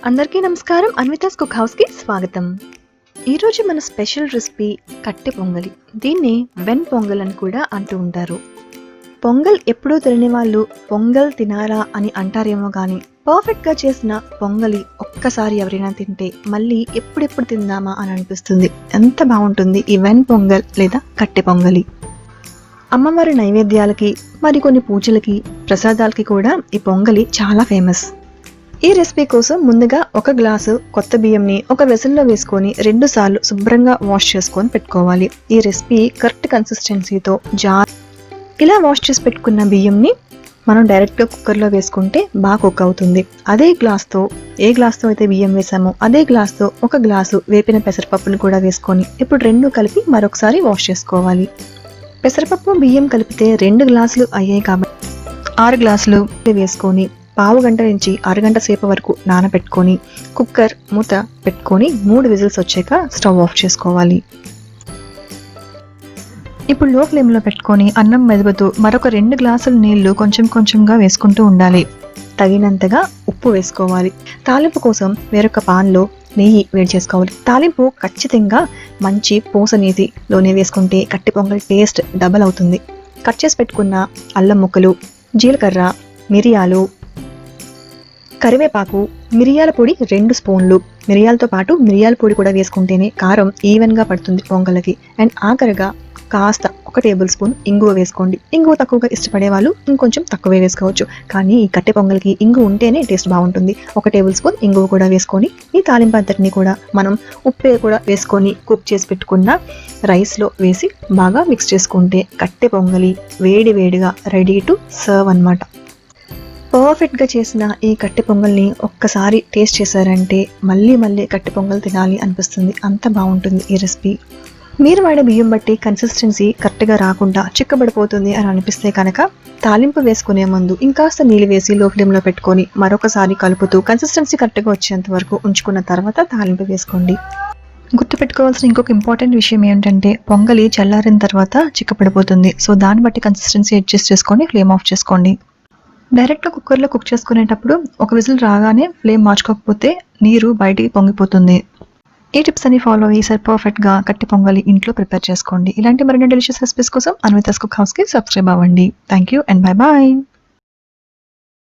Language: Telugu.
అందరికీ నమస్కారం. అన్వితాస్ కుక్ హౌస్ కి స్వాగతం. ఈ రోజు మన స్పెషల్ రెసిపీ కట్టె పొంగలి. దీన్ని వెన్ పొంగల్ అని కూడా అంటూ ఉంటారు. పొంగల్ ఎప్పుడూ తినని వాళ్ళు పొంగల్ తినారా అని అంటారేమో కానీ పర్ఫెక్ట్ గా చేసిన పొంగలి ఒక్కసారి ఎవరైనా తింటే మళ్ళీ ఎప్పుడెప్పుడు తిందామా అని అనిపిస్తుంది. ఎంత బాగుంటుంది ఈ వెన్ పొంగల్ లేదా కట్టె పొంగలి. అమ్మవారి నైవేద్యాలకి మరికొన్ని పూజలకి ప్రసాదాలకి కూడా ఈ పొంగలి చాలా ఫేమస్. ఈ రెసిపీ కోసం ముందుగా ఒక గ్లాసు కొత్త బియ్యంని ఒక వెసల్లో వేసుకొని 2 సార్లు శుభ్రంగా వాష్ చేసుకొని పెట్టుకోవాలి. ఈ రెసిపీ కరెక్ట్ కన్సిస్టెన్సీతో ఇలా వాష్ చేసి పెట్టుకున్న బియ్యంని మనం డైరెక్ట్గా కుక్కర్లో వేసుకుంటే బాగా కుక్ అవుతుంది. అదే గ్లాస్తో ఏ గ్లాస్తో అయితే బియ్యం వేసామో అదే గ్లాస్తో ఒక గ్లాసు వేపిన పెసరపప్పును కూడా వేసుకొని ఇప్పుడు 2 కలిపి మరొకసారి వాష్ చేసుకోవాలి. పెసరపప్పు బియ్యం కలిపితే 2 గ్లాసులు అయ్యాయి కాబట్టి 6 గ్లాసులు వేసుకొని పావు గంట నుంచి అరగంట సేపు వరకు నానబెట్టుకొని కుక్కర్ మూత పెట్టుకొని 3 విజిల్స్ వచ్చాక స్టవ్ ఆఫ్ చేసుకోవాలి. ఇప్పుడు లో ఫ్లేమ్లో పెట్టుకొని అన్నం మెదుగుతూ మరొక 2 గ్లాసుల నీళ్లు కొంచెం కొంచెంగా వేసుకుంటూ ఉండాలి. తగినంతగా ఉప్పు వేసుకోవాలి. తాలింపు కోసం వేరొక పాన్లో నెయ్యి వేడి చేసుకోవాలి. తాలింపు ఖచ్చితంగా మంచి పూస నీతిలోనే వేసుకుంటే కట్టె పొంగల్ టేస్ట్ డబల్ అవుతుంది. కట్ చేసి పెట్టుకున్న అల్లం ముక్కలు, జీలకర్ర, మిరియాలు, కరివేపాకు, మిరియాల పొడి 2 స్పూన్లు, మిరియాలతో పాటు మిరియాల పొడి కూడా వేసుకుంటేనే కారం ఈవెన్గా పడుతుంది పొంగల్కి. అండ్ ఆఖరిగా కాస్త 1 టేబుల్ స్పూన్ ఇంగువ వేసుకోండి. ఇంగువ తక్కువగా ఇష్టపడే వాళ్ళు ఇంకొంచెం తక్కువే వేసుకోవచ్చు, కానీ ఈ కట్టె పొంగల్కి ఇంగువ ఉంటేనే టేస్ట్ బాగుంటుంది. 1 టేబుల్ స్పూన్ ఇంగువ కూడా వేసుకొని ఈ తాలింపు అంతటిని కూడా మనం ఉప్పు కూడా వేసుకొని కుక్ చేసి పెట్టుకున్న రైస్లో వేసి బాగా మిక్స్ చేసుకుంటే కట్టె పొంగలి వేడి వేడిగా రెడీ టు సర్వ్ అన్నమాట. పర్ఫెక్ట్గా చేసిన ఈ కట్టె పొంగల్ని ఒక్కసారి టేస్ట్ చేశారంటే మళ్ళీ మళ్ళీ కట్టె పొంగల్ తినాలి అనిపిస్తుంది. అంత బాగుంటుంది ఈ రెసిపీ. మీరు వాడే బియ్యం బట్టి కన్సిస్టెన్సీ కరెక్ట్గా రాకుండా చిక్కబడిపోతుంది అని అనిపిస్తే కనుక తాలింపు వేసుకునే ముందు ఇంకాస్త నీళ్ళు వేసి లో ఫ్లేమ్లో పెట్టుకొని మరొకసారి కలుపుతూ కన్సిస్టెన్సీ కరెక్ట్గా వచ్చేంత వరకు ఉంచుకున్న తర్వాత తాలింపు వేసుకోండి. గుర్తుపెట్టుకోవాల్సిన ఇంకొక ఇంపార్టెంట్ విషయం ఏంటంటే పొంగలి చల్లారిన తర్వాత చిక్కబడిపోతుంది. సో దాన్ని బట్టి కన్సిస్టెన్సీ అడ్జస్ట్ చేసుకొని ఫ్లేమ్ ఆఫ్ చేసుకోండి. డైరెక్ట్గా కుక్కర్లో కుక్ చేసుకునేటప్పుడు ఒక విజిల్ రాగానే ఫ్లేమ్ మార్చుకోకపోతే నీరు బయటికి పొంగిపోతుంది. ఈ టిప్స్ అన్ని ఫాలో అయ్యి పర్ఫెక్ట్గా కట్టె పొంగలి ఇంట్లో ప్రిపేర్ చేసుకోండి. ఇలాంటి మరిన్ని డెలిషియస్ రెసిపీస్ కోసం అన్వితాస్ కుక్ హౌస్కి సబ్స్క్రైబ్ అవ్వండి. Thank you and bye bye.